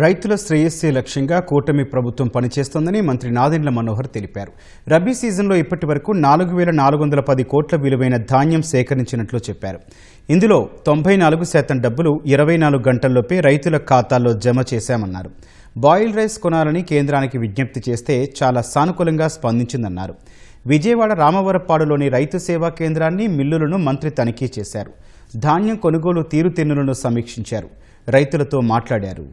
రైతుల శ్రేయస్సే లక్ష్యంగా కూటమి ప్రభుత్వం పనిచేస్తోందని మంత్రి నాదెండ్ల మనోహర్ తెలిపారు. రబీ సీజన్లో ఇప్పటి వరకు 4,410 కోట్ల విలువైన ధాన్యం సేకరించినట్లు చెప్పారు. ఇందులో 94% డబ్బులు 24 గంటల్లోపే రైతుల ఖాతాల్లో జమ చేశామన్నారు. బాయిల్ రైస్ కొనాలని కేంద్రానికి విజ్ఞప్తి చేస్తే చాలా సానుకూలంగా స్పందించిందన్నారు. విజయవాడ రామవరపాడులోని రైతు సేవా కేంద్రాన్ని, మిల్లులను మంత్రి తనిఖీ చేశారు. ధాన్యం కొనుగోలు తీరుతెన్నులను సమీక్షించారు. రైతులతో మాట్లాడారు.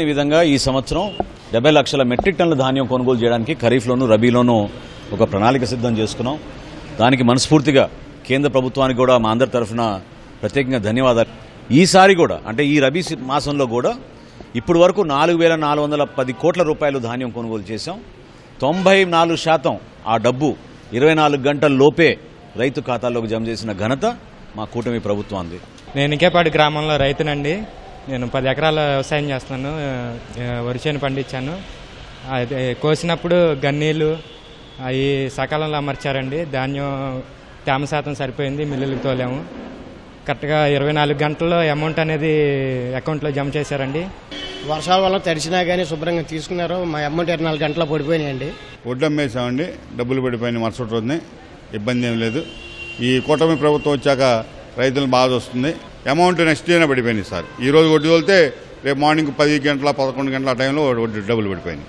విధంగా ఈ సంవత్సరం 70 లక్షల మెట్రిక్ టన్నుల ధాన్యం కొనుగోలు చేయడానికి ఖరీఫ్లోను రబీలోనూ ఒక ప్రణాళిక సిద్ధం చేసుకున్నాం. దానికి మనస్ఫూర్తిగా కేంద్ర ప్రభుత్వానికి కూడా మా అందరి తరఫున ప్రత్యేకంగా ధన్యవాదాలు. ఈసారి కూడా అంటే ఈ రబీ మాసంలో కూడా ఇప్పటి వరకు 4,410 కోట్ల రూపాయలు ధాన్యం కొనుగోలు చేశాం. 94% ఆ డబ్బు 24 గంటల లోపే రైతు ఖాతాల్లోకి జమ చేసిన ఘనత మా కూటమి ప్రభుత్వాన్ని. నేను ఇంకేపాటి గ్రామంలో రైతునండి. నేను 10 ఎకరాల వ్యవసాయం చేస్తున్నాను. వరి చేను పండించాను. కోసినప్పుడు గన్నీళ్ళు అవి సకాలంలో అమర్చారండి. ధాన్యం తేమ శాతం సరిపోయింది. మిల్లులకు తోలాము. కరెక్ట్గా 24 గంటల్లో అమౌంట్ అనేది అకౌంట్లో జమ చేశారండి. వర్షాల వల్ల తడిసినా కానీ శుభ్రంగా తీసుకున్నారు. మా అమౌంట్ 24 గంటల్లో పడిపోయినాయండి. వడ్లు అమ్మేసామండి, డబ్బులు పడిపోయినాయి. మరుసటి రోజునే ఇబ్బంది ఏం లేదు. ఈ కూటమి ప్రభుత్వం వచ్చాక రైతులు బాగా వస్తుంది. అమౌంట్ నెక్స్ట్ డేనే పడిపోయింది సార్. ఈ రోజు వడ్డీ తోలితే రేపు మార్నింగ్ 10 గంటల 11 గంటల టైంలో డబ్బులు పడిపోయినాయి.